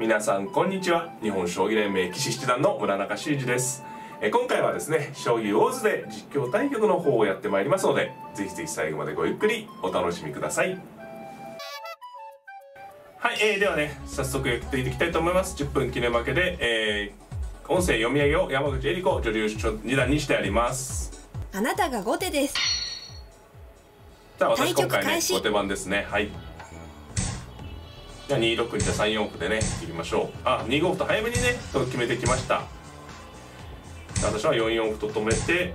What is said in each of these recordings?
皆さんこんにちは。日本将棋連盟棋士七段の村中秀二です。今回はですね、将棋ウォーズで実況対局の方をやってまいりますので、ぜひぜひ最後までごゆっくりお楽しみください。はい、ではね、早速やっていきたいと思います。10分記念負けで、音声読み上げを山口恵理子女流二段にしてあります。あなたが後手です。じゃあ私今回ね、対局開始後手番ですね。はい。じゃあ2六にじゃあ3四歩でねいきましょう。2五歩と早めにねと決めてきました。私は4四歩と止めて、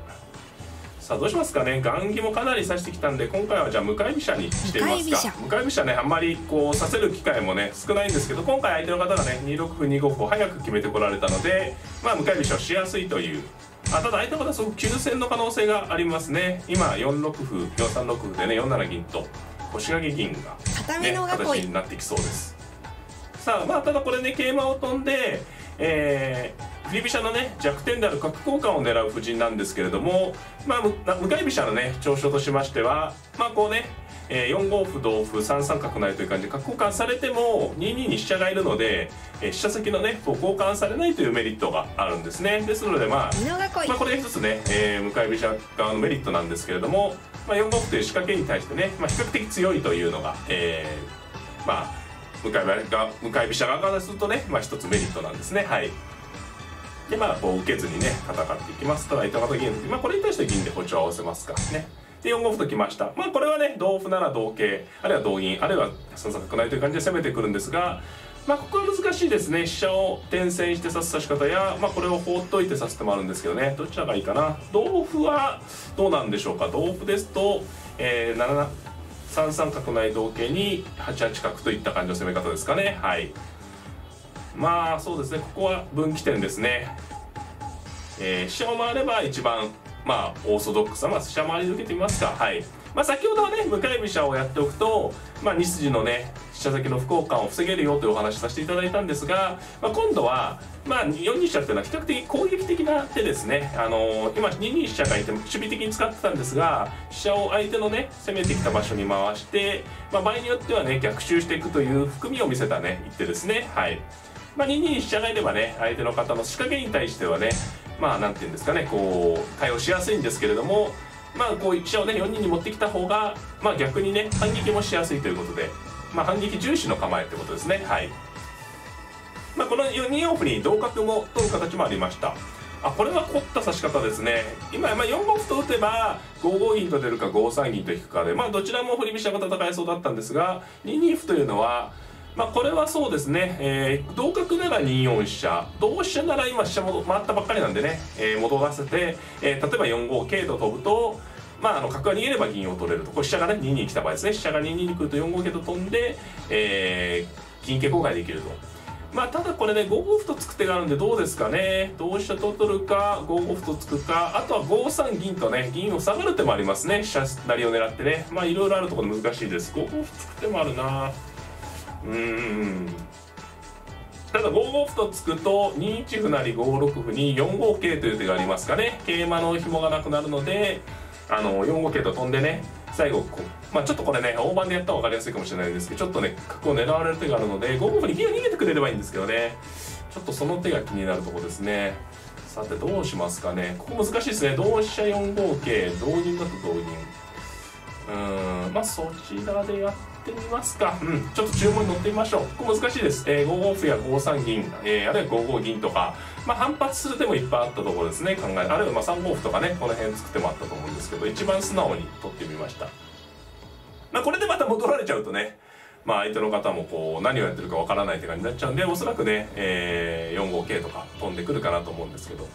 さあどうしますかね。雁木もかなり指してきたんで、今回はじゃあ向かい飛車にしてみますか。向かい飛車ね、あんまりこう指せる機会もね少ないんですけど、今回相手の方がね2六歩2五歩を早く決めてこられたので、まあ向かい飛車をしやすいという。ただ相手の方はすごく急戦の可能性がありますね。今4六歩4三六歩でね4七銀と腰掛け銀が、ね、形になってきそうです。さあただこれね桂馬を飛んで、振り飛車のね弱点である角交換を狙う布陣なんですけれども、向かい飛車のね長所としましてはこうね、4五歩同歩3三角成という感じで角交換されても2二に飛車がいるので、飛車先のね交換されないというメリットがあるんですね。ですのでこれが一つね、向かい飛車側のメリットなんですけれども、4五歩という仕掛けに対してね、比較的強いというのが、向かい飛車側からするとね、一つメリットなんですね。はい。でこう受けずにね戦っていきます。ただ糸形銀の時、これに対して銀で歩調を合わせますからね。で4五歩ときました。これはね同歩なら同桂、あるいは同銀、あるいは3三角成という感じで攻めてくるんですが、ここは難しいですね。飛車を転戦して指す指し方や、これを放っといて指す手もあるんですけどね、どちらがいいかな。同歩はどうなんでしょうか。同歩ですと、3三角成同桂に8八角といった感じの攻め方ですかね。はい。そうですね、ここは分岐点ですね。飛車を回れば一番オーソドックスな、飛車回りで受けてみますか。はい。先ほどはね向かい飛車をやっておくと、2筋のね飛車先の歩交換を防げるよというお話しさせていただいたんですが、今度は4二飛車っていうのは比較的攻撃的な手ですね。今2二飛車がいて守備的に使ってたんですが、飛車を相手のね攻めてきた場所に回して、場合によってはね逆襲していくという含みを見せたね一手ですね。はい。2二飛車がいればね相手の方の仕掛けに対してはねなんていうんですかね、こう対応しやすいんですけれども、こう飛車をね4二に持ってきた方が逆にね反撃もしやすいということで、反撃重視の構えってことですね。はい。この2四歩に同角も取る形もありました。これは凝った指し方ですね。今4五歩と打てば5五銀と出るか5三銀と引くかで、どちらも振り飛車が戦えそうだったんですが、2二歩というのはこれはそうですね、同角なら2四飛車、同飛車なら今飛車も回ったばっかりなんでね、戻らせて、例えば4五桂と飛ぶと、角が逃げれば銀を取れると。これ飛車がね2二に来た場合ですね、飛車が2二に来ると4五桂と飛んで、銀桂交換できると。ただこれね5五歩と突く手があるんでどうですかね。同飛車と取るか5五歩と突くか、あとは5三銀とね銀を下がる手もありますね。飛車成りを狙ってね、いろいろあるところで難しいです。5五歩突く手もあるな。ただ5五歩と突くと2一歩成5六歩に4五桂という手がありますかね。桂馬の紐がなくなるので4五桂と飛んでね、最後ちょっとこれね大盤でやったら分かりやすいかもしれないんですけど、ちょっとね角を狙われる手があるので5五歩に銀を逃げてくれればいいんですけどね、ちょっとその手が気になるところですね。さてどうしますかね。ここ難しいですね。同飛車4五桂、同銀だと同銀、そちらでやってみますか。ちょっと注文に乗ってみましょう。ここ難しいです。5五歩や5三銀、あるいは5五銀とか、反発する手もいっぱいあったところですね。あるいは3五歩とかねこの辺作ってもあったと思うんですけど、一番素直に取ってみました。これでまた戻られちゃうとね、相手の方もこう何をやってるかわからないって感じになっちゃうんで、おそらくね、4五桂とか飛んでくるかなと思うんですけど、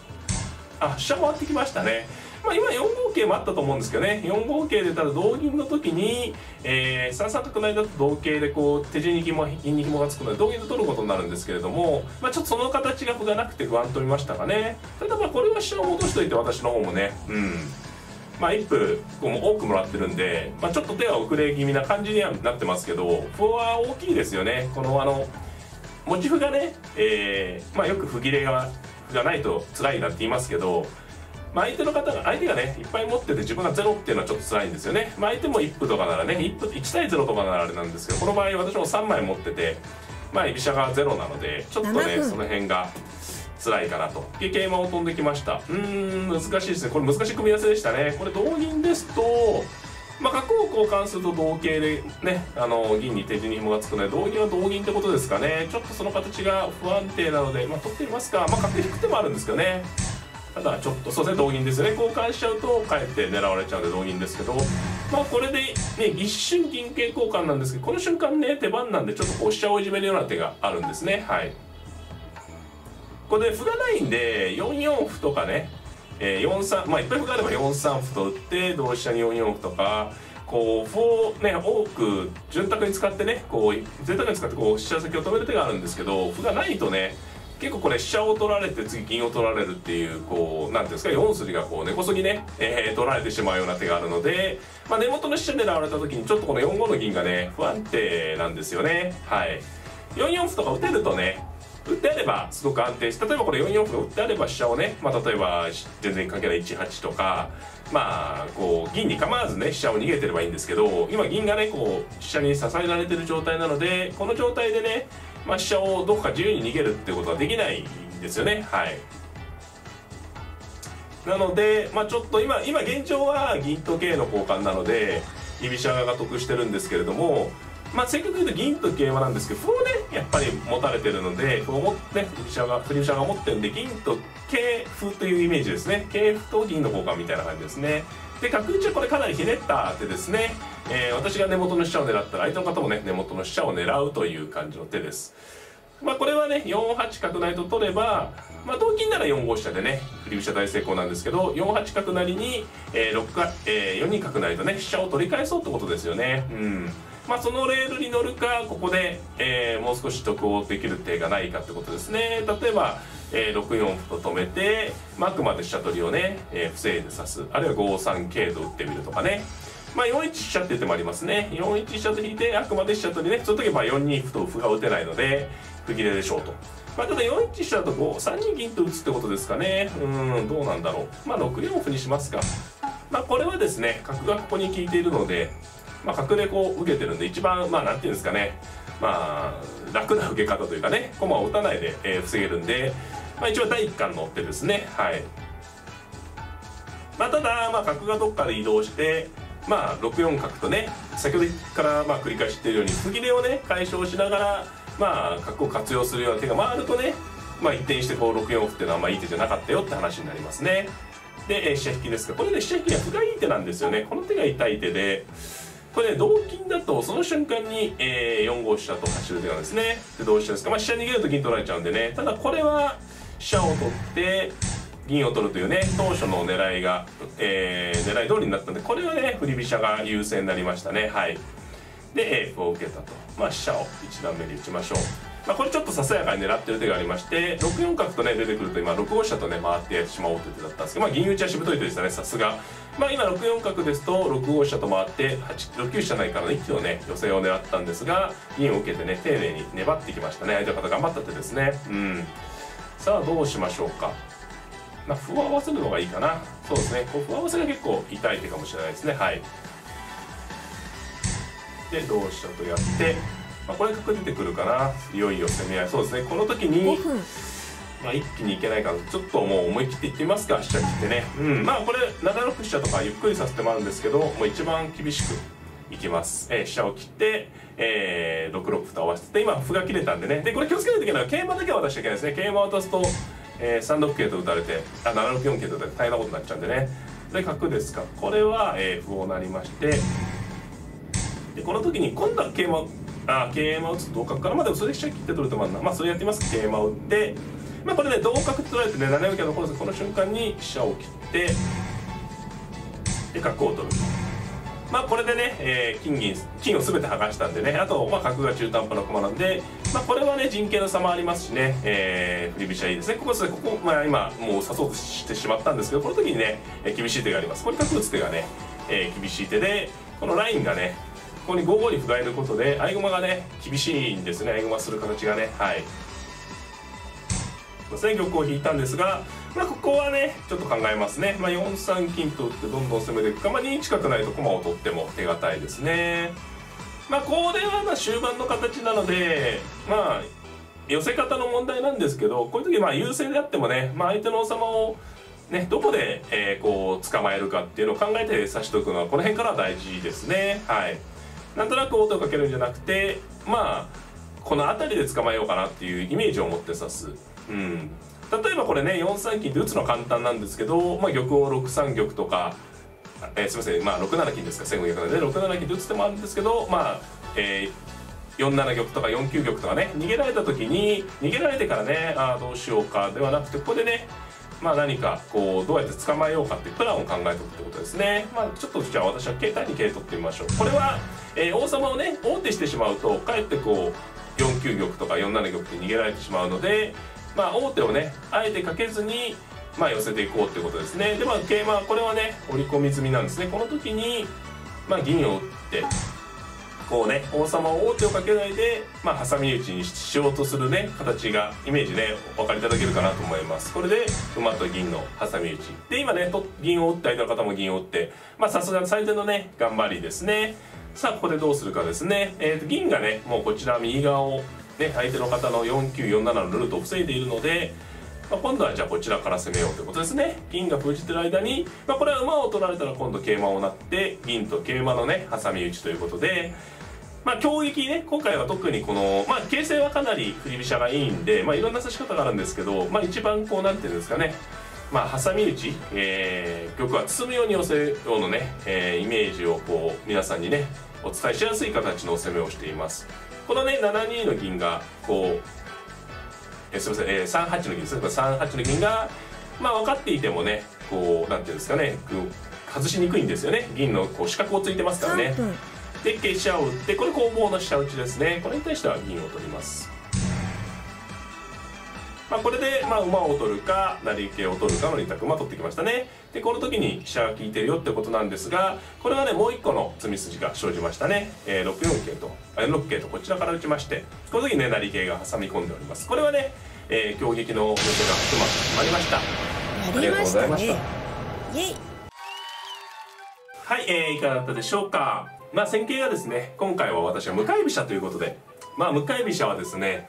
飛車回ってきましたね。今4五桂もあったと思うんですけどね、4五桂でただ同銀の時に、3三角成だと同桂でこう手順に銀に紐がつくので同銀で取ることになるんですけれども、ちょっとその形が歩がなくて不安と見ましたかね。ただこれは飛車を戻しといて私の方もね、一歩多くもらってるんで、ちょっと手は遅れ気味な感じにはなってますけど、歩は大きいですよね。この持ち歩がね、よく歩切れがないと辛いなんて言いますけど、相手がねいっぱい持ってて自分がゼロっていうのはちょっと辛いんですよね。相手も1歩とかならね1対0とかならあれなんですけど、この場合私も3枚持っててまあ居飛車がゼロなのでちょっとねその辺が辛いかなと。で桂馬を飛んできました。難しいですね。これ難しい組み合わせでしたね。これ同銀ですと、まあ角を交換すると同桂でね、銀に手に紐がつくので同銀は同銀ってことですかね。ちょっとその形が不安定なので、まあ取ってみますか。まあ角引く手もあるんですけどね。ただちょっとそうですね、同銀ですよね。交換しちゃうとかえって狙われちゃうんで同銀ですけど、まあこれでね一瞬銀桂交換なんですけど、この瞬間ね手番なんでちょっとこう飛車をいじめるような手があるんですね。はい。これで歩がないんで4四歩とかね、4三、まあいっぱい歩があれば4三歩と打って同飛車に4四歩とか、こう歩をね多く潤沢に使ってね、こう贅沢に使ってこう飛車先を止める手があるんですけど、歩がないとね結構これ飛車を取られて次銀を取られるっていうこうなんていうんですか、4筋がこう根こそぎね、取られてしまうような手があるので、まあ、根元の飛車狙われた時にちょっとこの4五の銀がね不安定なんですよね。はい。4四歩とか打てるとね、打ってあればすごく安定して、例えばこれ4四歩打ってあれば飛車をね、まあ、例えば全然関係ない1八とか、まあこう銀に構わずね飛車を逃げてればいいんですけど、今銀がねこう飛車に支えられてる状態なので、この状態でね、まあ、飛車をどこか自由に逃げるってことはできないんですよね。はい。なので、まあ、ちょっと今現状は銀と桂の交換なので居飛車側が得してるんですけれども、まあ、正確に言うと銀と桂馬なんですけど、歩をねやっぱり持たれてるので、歩を持って振り飛車が持ってるんで、銀と桂歩というイメージですね。桂歩と銀の交換みたいな感じですね。で角打ちはこれかなりひねった手ですね。私が根元の飛車を狙ったら相手の方もね根元の飛車を狙うという感じの手です。まあこれはね4八角成と取れば、まあ同金なら4五飛車でね振り飛車大成功なんですけど、4八角成に、4二角成とね飛車を取り返そうってことですよね。まあそのレールに乗るか、ここで、もう少し得をできる手がないかってことですね。例えば、6四歩と止めて、まあ、あくまで飛車取りをね、防いで指す、あるいは5三桂と打ってみるとかね。まあ4一飛車っていう手もありますね。4一飛車と引いてあくまで飛車取りね、その時は4二歩と歩が打てないので歩切れでしょうと。まあただ4一飛車だと3二銀と打つってことですかね。どうなんだろう。まあ6四歩にしますか。まあこれはですね角がここに効いているので、まあ角でこう受けてるんで一番まあなんていうんですかね、まあ楽な受け方というかね、駒を打たないで、防げるんで、まあ一番第一感の手ですね。はい。まあただまあ角がどっかで移動して、まあ6四角とね先ほどからまあ繰り返し言ってるように歩切れをね解消しながらまあ角を活用するような手が回るとね、まあ一転してこう6四歩っていうのはまあいい手じゃなかったよって話になりますね。で飛車引きですが、これね飛車引きは歩がいい手なんですよね。この手が痛い手で、これね同金だとその瞬間に、4五飛車と走る手なんですね。で同飛車ですか、まあ飛車逃げると銀取られちゃうんでね、ただこれは飛車を取って銀を取るというね当初の狙いが、狙い通りになったんで、これはね振り飛車が優勢になりましたね。はい。で歩を受けたと、まあ飛車を1段目に打ちましょう。まあこれちょっとささやかに狙ってる手がありまして、6四角とね出てくると今6五飛車とね回ってやってしまおうという手だったんですけど、まあ銀打ちはしぶとい手でしたね、さすが。まあ今6四角ですと6五飛車と回って6九飛車成からの一気のね寄せを狙ったんですが、銀を受けてね丁寧に粘ってきましたね。相手の方頑張った手ですね。さあどうしましょうか。まあ歩を合わせるのがいいかな。そうですね、こう歩合わせが結構痛い手かもしれないですね。はい。で同飛車とやって、まあ、これ角出てくるかな。いよいよ攻め合い。そうですね、この時にまあ一気にいけないからちょっともう思い切っていってみますか。飛車切ってね。まあこれ7六飛車とかゆっくりさせてもらうんですけど、もう一番厳しくいきます。飛車を切って、6六歩と合わせて、今歩が切れたんでね。でこれ気をつけないといけないのは桂馬だけは渡しちゃいけないですね。桂馬を渡すと、3六桂と打たれて7六4桂と打たれて大変なことになっちゃうんでね。で角ですか、これは、歩を成りまして、でこの時に今度は桂馬打つと同角から、まあでもそれで飛車切って取るとまあまあそれやってみます。桂馬を打って、まあこれね同角って取られてね7四桂の残るんです。この瞬間に飛車を切ってで角を取る。まあこれでね、金を全て剥がしたんでね、あとまあ角が中途半端な駒なんで、まあこれはね陣形の差もありますしね、振り飛車いいですね。ここまあ今もう指そうとしてしまったんですけど、この時にね厳しい手があります。これ角打つ手がね、厳しい手で、このラインがねここに5五に歩がいることで合駒がね厳しいんですね。合駒する形がね。はい。玉を引いたんですが、まあここはねちょっと考えますね。まあ4三金と打ってどんどん攻めていくか、まあ2一角成と駒を取っても手堅いですね。まあこれはまあ終盤の形なので、まあ寄せ方の問題なんですけど、こういう時まあ優勢であってもね、まあ相手の王様をね、どこで、こう捕まえるかっていうのを考えて指しておくのはこの辺からは大事ですね。はい。なんとなく王手をかけるんじゃなくて、まあこの辺りで捕まえようかなっていうイメージを持って指す。うん。例えばこれね、4三金って打つの簡単なんですけど、まあ玉を6三玉とか、すいません、まあ6七金ですか、1500なんで6七金で打つ手もあるんですけど、まあ、4七玉とか4九玉とかね、逃げられた時に逃げられてからね、どうしようかではなくて、ここでね、まあ何かこうどうやって捕まえようかっていうプランを考えておくってことですね。まあちょっとじゃあ私は第2桂取ってみましょう。これは、王様をね王手してしまうとかえってこう4九玉とか4七玉って逃げられてしまうので、まあ王手をねあえてかけずにまあ寄せていこうっていうことですね。でまあ桂馬これはね織り込み済みなんですね。この時にまあ銀を打ってこうね王様を王手をかけないでまあ挟み撃ちにしようとするね形がイメージねお分かりいただけるかなと思います。これで馬と銀の挟み撃ちで今ね銀を打った相手の方も銀を打ってまあさすが最低のね頑張りですね。さあここでどうするかですね。銀がねもうこちら右側をね相手の方の4九4七のルートを防いでいるので、まあ、今度はじゃあこちらから攻めようということですね。銀が封じてる間に、まあ、これは馬を取られたら今度桂馬を成って銀と桂馬のね挟み撃ちということで、まあ強撃ね今回は特にこのまあ形勢はかなり振り飛車がいいんで、まあいろんな指し方があるんですけど、まあ一番こうなんていうんですかね、まあ挟み撃ち、玉は包むように寄せようのね、イメージをこう皆さんにねお伝えしやすい形の攻めをしています。このね7二の銀がこうすみません、3八の銀ですね。3八の銀がまあ分かっていてもねこうなんていうんですかね外しにくいんですよね。銀のこう四角をついてますからね。で飛車を打ってこれ攻防の飛車打ちですね。これに対しては銀を取ります。まあこれでまあ馬を取るか成桂を取るかの2択馬取ってきましたね。でこの時に飛車が効いてるよってことなんですが、これはねもう一個の詰み筋が生じましたね。6四桂と4六桂とこちらから打ちまして、この時にね成桂が挟み込んでおります。これはね、強撃の寄せがうまく決まりました。ありがとうございました。イエイ。はい、いかがだったでしょうか。まあ戦型がですね今回は私は向かい飛車ということで、まあ向かい飛車はですね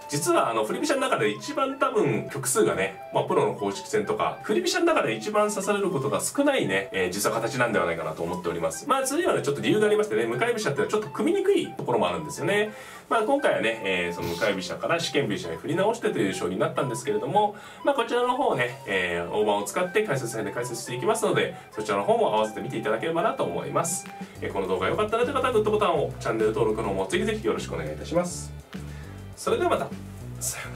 実は振り飛車の中で一番多分局数がね、まあ、プロの公式戦とか振り飛車の中で一番指されることが少ないね、実は形なんではないかなと思っております。まあそれにはねちょっと理由がありましてね、向かい飛車ってのはちょっと組みにくいところもあるんですよね。まあ今回はね、その向かい飛車から四間飛車に振り直してという将棋になったんですけれども、まあこちらの方をね、大盤を使って解説戦で解説していきますので、そちらの方も合わせて見ていただければなと思います。この動画が良かったなという方はグッドボタンを、チャンネル登録の方もぜひぜひよろしくお願いいたします。それではまた。さよなら。